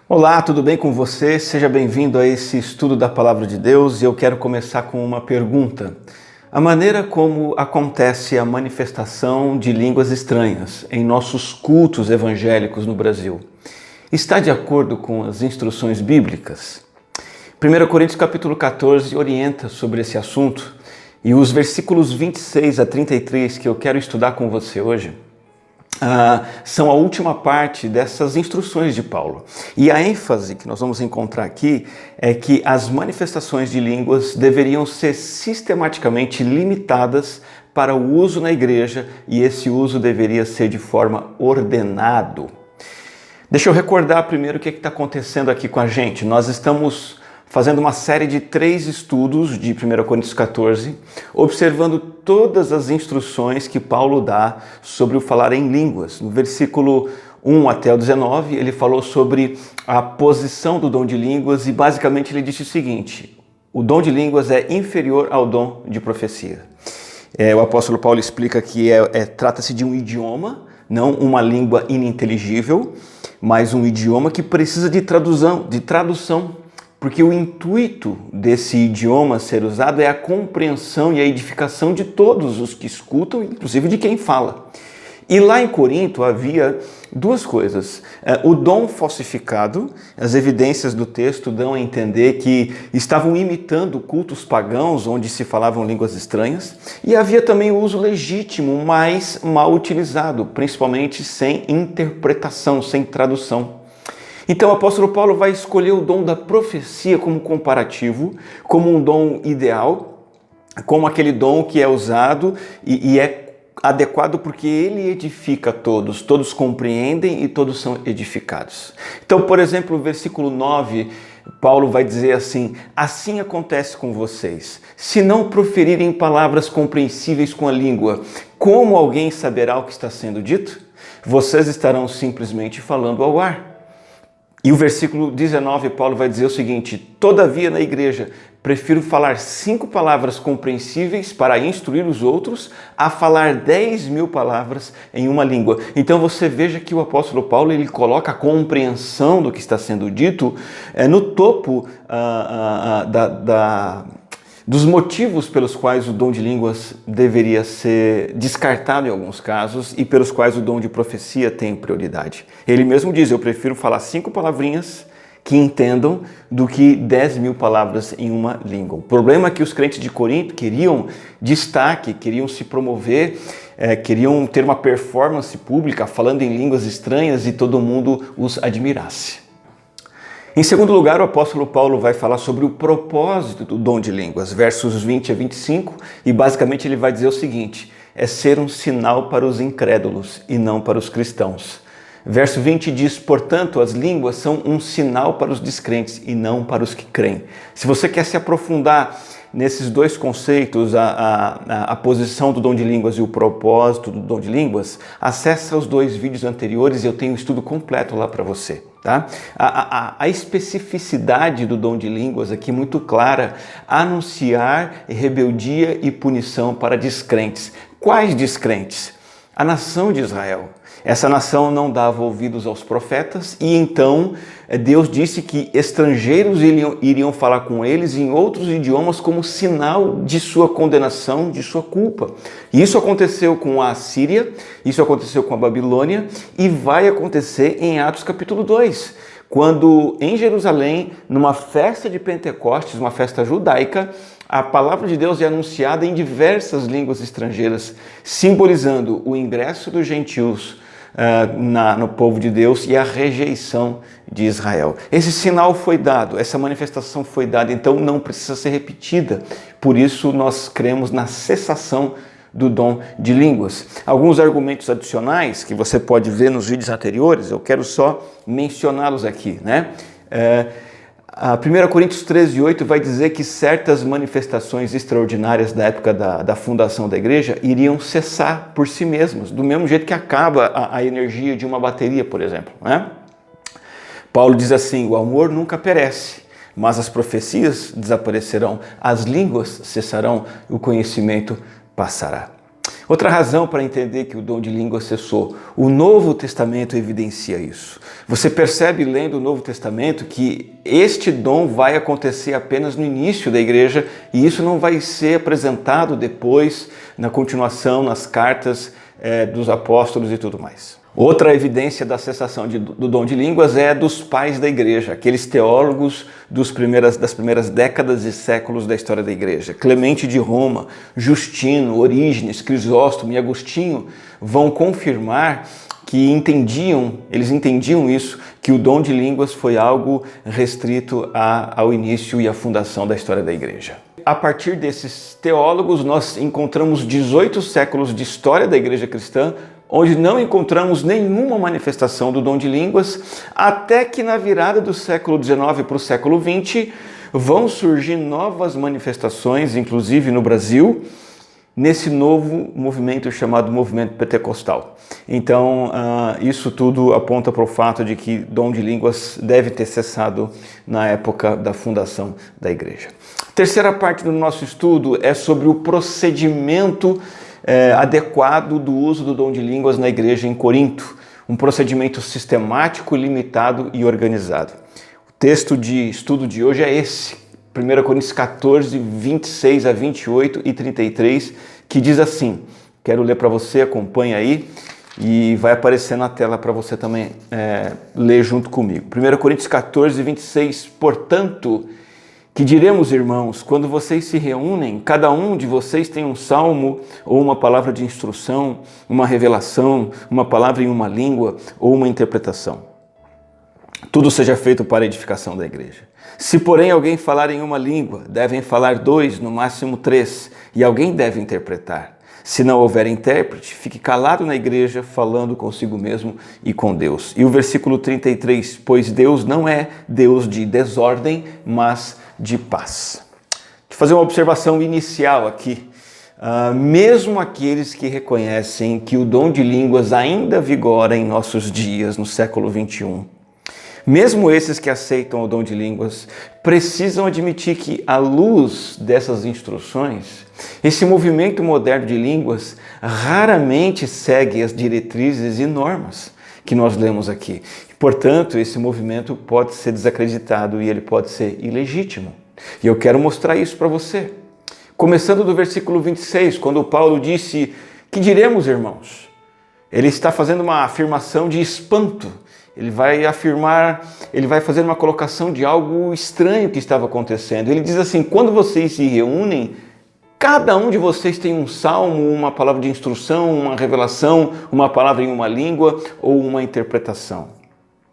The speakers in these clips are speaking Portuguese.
Olá, tudo bem com você? Seja bem-vindo a esse estudo da Palavra de Deus e eu quero começar com uma pergunta. A maneira como acontece a manifestação de línguas estranhas em nossos cultos evangélicos no Brasil está de acordo com as instruções bíblicas? 1 Coríntios capítulo 14 orienta sobre esse assunto e os versículos 26 a 33 que eu quero estudar com você hoje são a última parte dessas instruções de Paulo. E a ênfase que nós vamos encontrar aqui é que as manifestações de línguas deveriam ser sistematicamente limitadas para o uso na igreja e esse uso deveria ser de forma ordenado. Deixa eu recordar primeiro o que está acontecendo aqui com a gente. Nós estamos fazendo uma série de 3 estudos de 1 Coríntios 14, observando todas as instruções que Paulo dá sobre o falar em línguas. No versículo 1 até o 19, ele falou sobre a posição do dom de línguas e basicamente ele disse o seguinte: o dom de línguas é inferior ao dom de profecia. O apóstolo Paulo explica que trata-se de um idioma, não uma língua ininteligível, mas um idioma que precisa de tradução. Porque o intuito desse idioma ser usado é a compreensão e a edificação de todos os que escutam, inclusive de quem fala. E lá em Corinto havia 2 coisas. O dom falsificado, as evidências do texto dão a entender que estavam imitando cultos pagãos onde se falavam línguas estranhas. E havia também o uso legítimo, mas mal utilizado, principalmente sem interpretação, sem tradução. Então o apóstolo Paulo vai escolher o dom da profecia como comparativo, como um dom ideal, como aquele dom que é usado e é adequado porque ele edifica todos, todos compreendem e todos são edificados. Então, por exemplo, o versículo 9, Paulo vai dizer assim: assim acontece com vocês, se não proferirem palavras compreensíveis com a língua, como alguém saberá o que está sendo dito? Vocês estarão simplesmente falando ao ar. E o versículo 19, Paulo vai dizer o seguinte: todavia na igreja prefiro falar 5 palavras compreensíveis para instruir os outros a falar 10.000 palavras em uma língua. Então você veja que o apóstolo Paulo ele coloca a compreensão do que está sendo dito no topo dos motivos pelos quais o dom de línguas deveria ser descartado em alguns casos e pelos quais o dom de profecia tem prioridade. Ele mesmo diz: eu prefiro falar 5 palavrinhas que entendam do que 10.000 palavras em uma língua. O problema é que os crentes de Corinto queriam destaque, queriam se promover, queriam ter uma performance pública falando em línguas estranhas e todo mundo os admirasse. Em segundo lugar, o apóstolo Paulo vai falar sobre o propósito do dom de línguas, versos 20 a 25, e basicamente ele vai dizer o seguinte: é ser um sinal para os incrédulos e não para os cristãos. Verso 20 diz: portanto, as línguas são um sinal para os descrentes e não para os que creem. Se você quer se aprofundar nesses 2 conceitos, a posição do dom de línguas e o propósito do dom de línguas, acessa os 2 vídeos anteriores e eu tenho um estudo completo lá para você. Tá? A especificidade do dom de línguas aqui é muito clara: anunciar rebeldia e punição para descrentes. Quais descrentes? A nação de Israel. Essa nação não dava ouvidos aos profetas e então Deus disse que estrangeiros iriam falar com eles em outros idiomas como sinal de sua condenação, de sua culpa. E isso aconteceu com a Assíria, isso aconteceu com a Babilônia e vai acontecer em Atos capítulo 2, quando em Jerusalém, numa festa de Pentecostes, uma festa judaica, a palavra de Deus é anunciada em diversas línguas estrangeiras, simbolizando o ingresso dos gentios no povo de Deus e a rejeição de Israel. Esse sinal foi dado, essa manifestação foi dada, então não precisa ser repetida. Por isso nós cremos na cessação do dom de línguas. Alguns argumentos adicionais que você pode ver nos vídeos anteriores, eu quero só mencioná-los aqui, né? A 1 Coríntios 13:8 vai dizer que certas manifestações extraordinárias da época da fundação da igreja iriam cessar por si mesmas, do mesmo jeito que acaba a energia de uma bateria, por exemplo, né? Paulo diz assim: o amor nunca perece, mas as profecias desaparecerão, as línguas cessarão, o conhecimento passará. Outra razão para entender que o dom de língua cessou, o Novo Testamento evidencia isso. Você percebe lendo o Novo Testamento que este dom vai acontecer apenas no início da igreja e isso não vai ser apresentado depois, na continuação, nas cartas dos apóstolos e tudo mais. Outra evidência da cessação do dom de línguas é dos pais da igreja, aqueles teólogos das primeiras décadas e séculos da história da igreja. Clemente de Roma, Justino, Orígenes, Crisóstomo e Agostinho vão confirmar que eles entendiam isso, que o dom de línguas foi algo restrito ao início e à fundação da história da igreja. A partir desses teólogos, nós encontramos 18 séculos de história da igreja cristã, onde não encontramos nenhuma manifestação do dom de línguas, até que na virada do século XIX para o século XX vão surgir novas manifestações, inclusive no Brasil, nesse novo movimento chamado movimento pentecostal. Então, isso tudo aponta para o fato de que dom de línguas deve ter cessado na época da fundação da igreja. Terceira parte do nosso estudo é sobre o procedimento adequado do uso do dom de línguas na igreja em Corinto, um procedimento sistemático, limitado e organizado. O texto de estudo de hoje é esse, 1 Coríntios 14, 26 a 28 e 33, que diz assim, quero ler para você, acompanha aí, e vai aparecer na tela para você também ler junto comigo. 1 Coríntios 14, 26, portanto, que diremos, irmãos, quando vocês se reúnem, cada um de vocês tem um salmo ou uma palavra de instrução, uma revelação, uma palavra em uma língua ou uma interpretação. Tudo seja feito para a edificação da igreja. Se, porém, alguém falar em uma língua, devem falar 2, no máximo 3, e alguém deve interpretar. Se não houver intérprete, fique calado na igreja, falando consigo mesmo e com Deus. E o versículo 33, pois Deus não é Deus de desordem, mas de paz. Deixa eu fazer uma observação inicial aqui. Mesmo aqueles que reconhecem que o dom de línguas ainda vigora em nossos dias, no século XXI, mesmo esses que aceitam o dom de línguas, precisam admitir que, à luz dessas instruções, esse movimento moderno de línguas raramente segue as diretrizes e normas que nós lemos aqui. Portanto, esse movimento pode ser desacreditado e ele pode ser ilegítimo. E eu quero mostrar isso para você. Começando do versículo 26, quando Paulo disse, que diremos, irmãos? Ele está fazendo uma afirmação de espanto. Ele vai fazer uma colocação de algo estranho que estava acontecendo. Ele diz assim, quando vocês se reúnem, cada um de vocês tem um salmo, uma palavra de instrução, uma revelação, uma palavra em uma língua ou uma interpretação.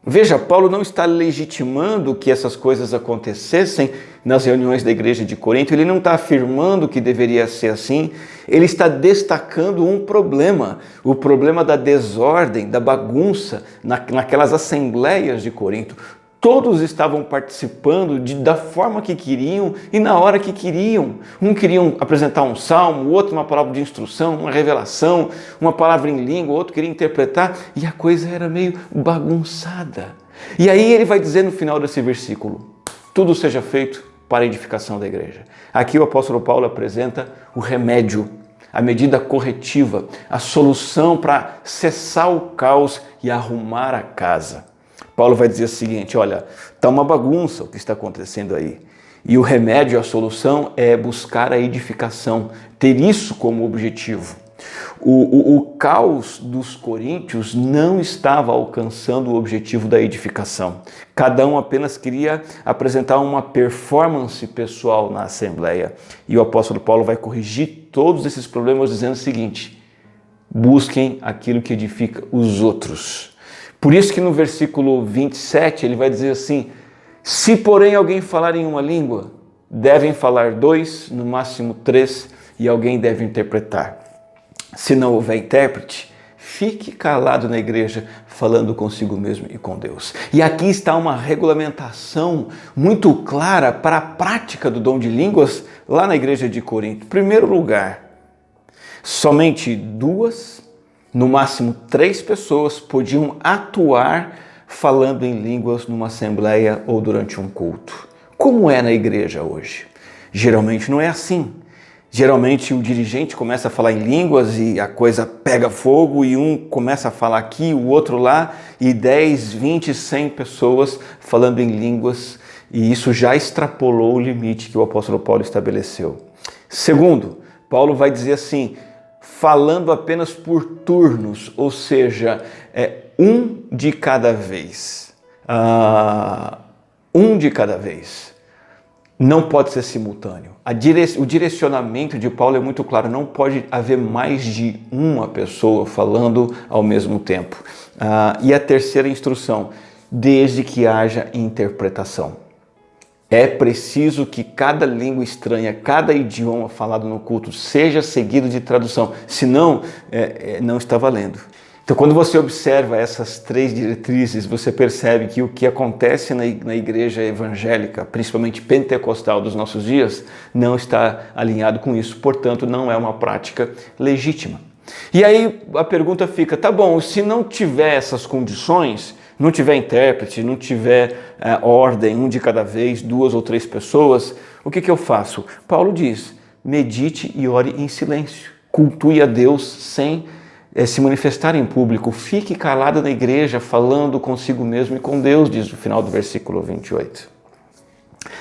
Veja, Paulo não está legitimando que essas coisas acontecessem nas reuniões da igreja de Corinto, ele não está afirmando que deveria ser assim, ele está destacando um problema, o problema da desordem, da bagunça naquelas assembleias de Corinto. Todos estavam participando da forma que queriam e na hora que queriam. Um queriam apresentar um salmo, o outro uma palavra de instrução, uma revelação, uma palavra em língua, o outro queria interpretar e a coisa era meio bagunçada. E aí ele vai dizer no final desse versículo, tudo seja feito para a edificação da igreja. Aqui o apóstolo Paulo apresenta o remédio, a medida corretiva, a solução para cessar o caos e arrumar a casa. Paulo vai dizer o seguinte, olha, está uma bagunça o que está acontecendo aí. E o remédio, a solução é buscar a edificação, ter isso como objetivo. O caos dos coríntios não estava alcançando o objetivo da edificação. Cada um apenas queria apresentar uma performance pessoal na assembleia. E o apóstolo Paulo vai corrigir todos esses problemas dizendo o seguinte, busquem aquilo que edifica os outros. Por isso que no versículo 27 ele vai dizer assim, se porém alguém falar em uma língua, devem falar 2, no máximo 3, e alguém deve interpretar. Se não houver intérprete, fique calado na igreja, falando consigo mesmo e com Deus. E aqui está uma regulamentação muito clara para a prática do dom de línguas lá na igreja de Corinto. Em primeiro lugar, somente 2, no máximo 3 pessoas podiam atuar falando em línguas numa assembleia ou durante um culto. Como é na igreja hoje? Geralmente não é assim. Geralmente o dirigente começa a falar em línguas e a coisa pega fogo e um começa a falar aqui, o outro lá, e 10, 20, 100 pessoas falando em línguas, e isso já extrapolou o limite que o apóstolo Paulo estabeleceu. Segundo, Paulo vai dizer assim, falando apenas por turnos, ou seja, um de cada vez. Um de cada vez. Não pode ser simultâneo. O direcionamento de Paulo é muito claro, não pode haver mais de uma pessoa falando ao mesmo tempo. E a terceira instrução, desde que haja interpretação. É preciso que cada língua estranha, cada idioma falado no culto seja seguido de tradução, senão não está valendo. Então, quando você observa essas 3 diretrizes, você percebe que o que acontece na igreja evangélica, principalmente pentecostal dos nossos dias, não está alinhado com isso, portanto, não é uma prática legítima. E aí a pergunta fica, tá bom, se não tiver essas condições, não tiver intérprete, não tiver ordem, um de cada vez, 2 ou 3 pessoas, o que eu faço? Paulo diz, medite e ore em silêncio, cultue a Deus sem se manifestar em público, fique calado na igreja, falando consigo mesmo e com Deus, diz o final do versículo 28.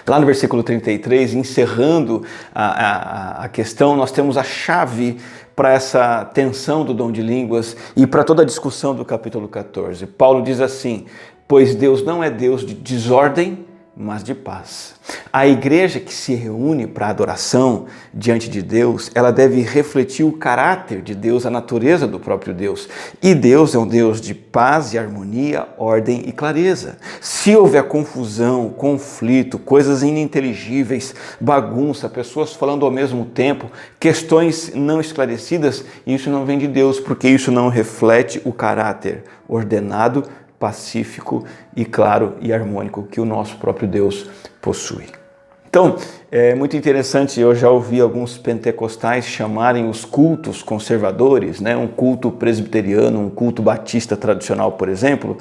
Lá no versículo 33, encerrando a questão, nós temos a chave para essa tensão do dom de línguas e para toda a discussão do capítulo 14. Paulo diz assim, pois Deus não é Deus de desordem, mas de paz. A igreja que se reúne para adoração diante de Deus, ela deve refletir o caráter de Deus, a natureza do próprio Deus. E Deus é um Deus de paz e harmonia, ordem e clareza. Se houver confusão, conflito, coisas ininteligíveis, bagunça, pessoas falando ao mesmo tempo, questões não esclarecidas, isso não vem de Deus, porque isso não reflete o caráter ordenado, pacífico e claro e harmônico que o nosso próprio Deus possui. Então, é muito interessante, eu já ouvi alguns pentecostais chamarem os cultos conservadores, um culto presbiteriano, um culto batista tradicional, por exemplo,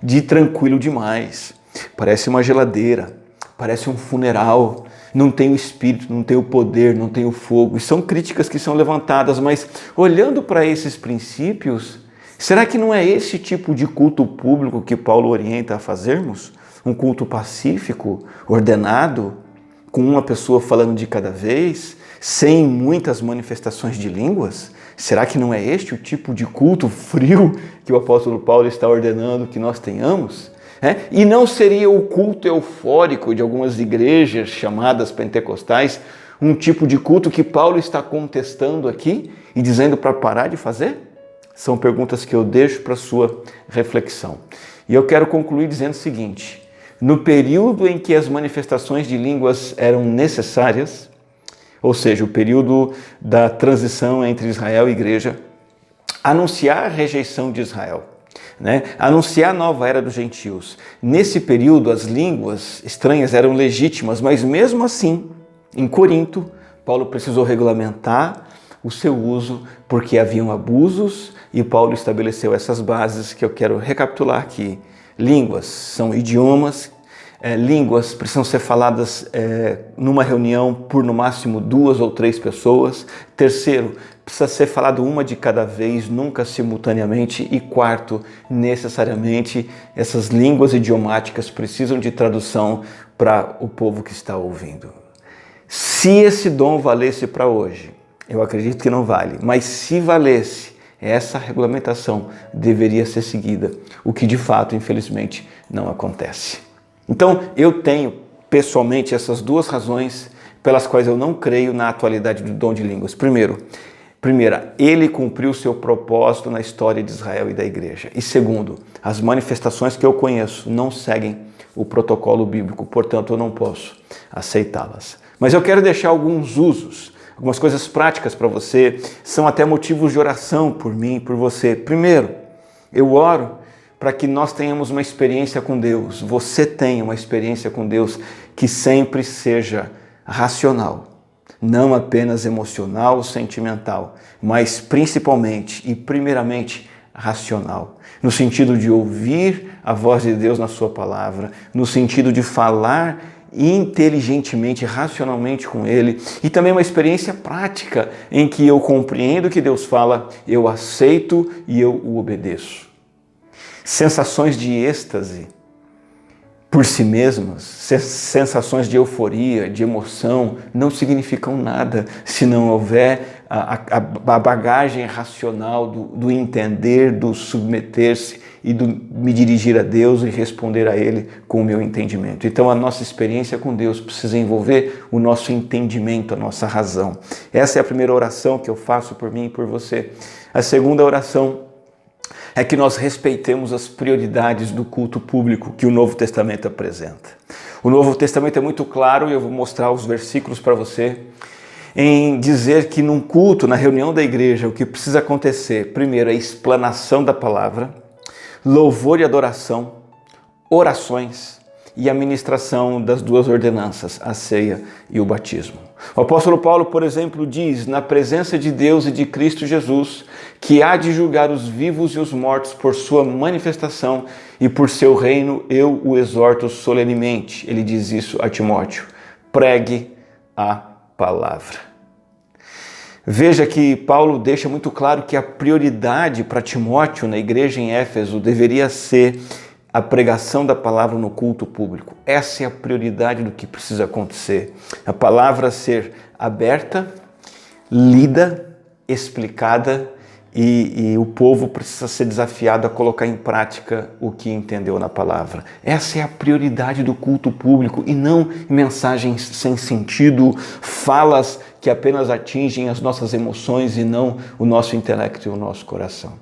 de tranquilo demais. Parece uma geladeira, parece um funeral, não tem o espírito, não tem o poder, não tem o fogo. E são críticas que são levantadas, mas olhando para esses princípios, será que não é esse tipo de culto público que Paulo orienta a fazermos? Um culto pacífico, ordenado, com uma pessoa falando de cada vez, sem muitas manifestações de línguas? Será que não é este o tipo de culto frio que o apóstolo Paulo está ordenando que nós tenhamos? E não seria o culto eufórico de algumas igrejas chamadas pentecostais um tipo de culto que Paulo está contestando aqui e dizendo para parar de fazer? São perguntas que eu deixo para sua reflexão. E eu quero concluir dizendo o seguinte, no período em que as manifestações de línguas eram necessárias, ou seja, o período da transição entre Israel e igreja, anunciar a rejeição de Israel, anunciar a nova era dos gentios. Nesse período, as línguas estranhas eram legítimas, mas mesmo assim, em Corinto, Paulo precisou regulamentar o seu uso, porque haviam abusos, e Paulo estabeleceu essas bases que eu quero recapitular aqui. Línguas são idiomas, línguas precisam ser faladas numa reunião por no máximo 2 ou 3 pessoas. Terceiro, precisa ser falado uma de cada vez, nunca simultaneamente. E quarto, necessariamente, essas línguas idiomáticas precisam de tradução para o povo que está ouvindo. Se esse dom valesse para hoje, eu acredito que não vale, mas se valesse, essa regulamentação deveria ser seguida, o que de fato, infelizmente, não acontece. Então, eu tenho pessoalmente essas 2 razões pelas quais eu não creio na atualidade do dom de línguas. Primeira, ele cumpriu seu propósito na história de Israel e da igreja. E segundo, as manifestações que eu conheço não seguem o protocolo bíblico, portanto, eu não posso aceitá-las. Mas eu quero deixar alguns usos, algumas coisas práticas para você, são até motivos de oração por mim e por você. Primeiro, eu oro para que nós tenhamos uma experiência com Deus, você tenha uma experiência com Deus que sempre seja racional, não apenas emocional, sentimental, mas principalmente e primeiramente racional, no sentido de ouvir a voz de Deus na sua palavra, no sentido de falar inteligentemente, racionalmente com Ele, e também uma experiência prática em que eu compreendo o que Deus fala, eu aceito e eu o obedeço. Sensações de êxtase por si mesmas, sensações de euforia, de emoção, não significam nada se não houver a bagagem racional do entender, do submeter-se e do me dirigir a Deus e responder a Ele com o meu entendimento. Então a nossa experiência com Deus precisa envolver o nosso entendimento, a nossa razão. Essa é a primeira oração que eu faço por mim e por você. A segunda oração é que nós respeitemos as prioridades do culto público que o Novo Testamento apresenta. O Novo Testamento é muito claro, e eu vou mostrar os versículos para você, em dizer que num culto, na reunião da igreja, o que precisa acontecer, primeiro, é a explanação da palavra, louvor e adoração, orações e a ministração das duas ordenanças, a ceia e o batismo. O apóstolo Paulo, por exemplo, diz, na presença de Deus e de Cristo Jesus, que há de julgar os vivos e os mortos por sua manifestação e por seu reino, eu o exorto solenemente. Ele diz isso a Timóteo: pregue a palavra. Veja que Paulo deixa muito claro que a prioridade para Timóteo na igreja em Éfeso deveria ser a pregação da palavra no culto público. Essa é a prioridade do que precisa acontecer. A palavra ser aberta, lida, explicada e o povo precisa ser desafiado a colocar em prática o que entendeu na palavra. Essa é a prioridade do culto público e não mensagens sem sentido, falas que apenas atingem as nossas emoções e não o nosso intelecto e o nosso coração.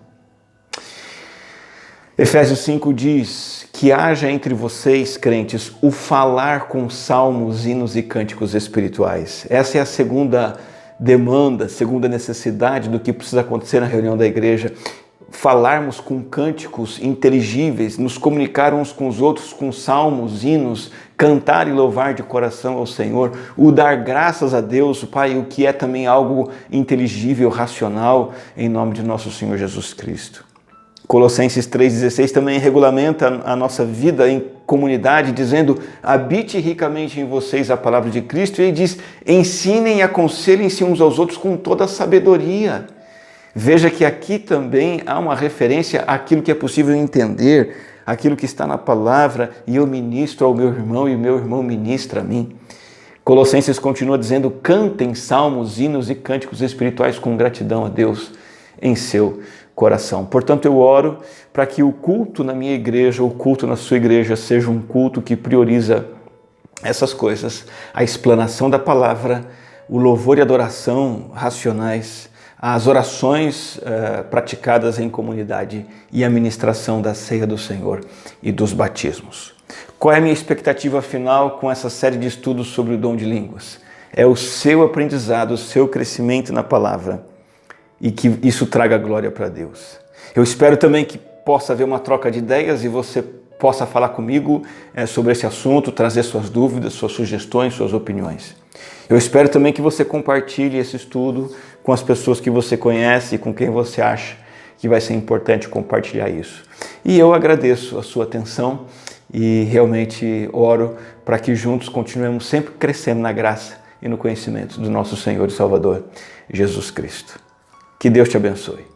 Efésios 5 diz que haja entre vocês, crentes, o falar com salmos, hinos e cânticos espirituais. Essa é a segunda demanda, segunda necessidade do que precisa acontecer na reunião da igreja. Falarmos com cânticos inteligíveis, nos comunicar uns com os outros com salmos, hinos, cantar e louvar de coração ao Senhor, o dar graças a Deus, o Pai, o que é também algo inteligível, racional, em nome de nosso Senhor Jesus Cristo. Colossenses 3,16 também regulamenta a nossa vida em comunidade, dizendo: habite ricamente em vocês a palavra de Cristo. E ele diz: ensinem e aconselhem-se uns aos outros com toda a sabedoria. Veja que aqui também há uma referência àquilo que é possível entender, aquilo que está na palavra, e eu ministro ao meu irmão e o meu irmão ministra a mim. Colossenses continua dizendo: cantem salmos, hinos e cânticos espirituais com gratidão a Deus em seu coração. Portanto, eu oro para que o culto na minha igreja, o culto na sua igreja, seja um culto que prioriza essas coisas: a explanação da palavra, o louvor e adoração racionais, as orações praticadas em comunidade e a ministração da ceia do Senhor e dos batismos. Qual é a minha expectativa final com essa série de estudos sobre o dom de línguas? É o seu aprendizado, o seu crescimento na palavra, e que isso traga glória para Deus. Eu espero também que possa haver uma troca de ideias e você possa falar comigo sobre esse assunto, trazer suas dúvidas, suas sugestões, suas opiniões. Eu espero também que você compartilhe esse estudo com as pessoas que você conhece e com quem você acha que vai ser importante compartilhar isso. E eu agradeço a sua atenção e realmente oro para que juntos continuemos sempre crescendo na graça e no conhecimento do nosso Senhor e Salvador, Jesus Cristo. Que Deus te abençoe.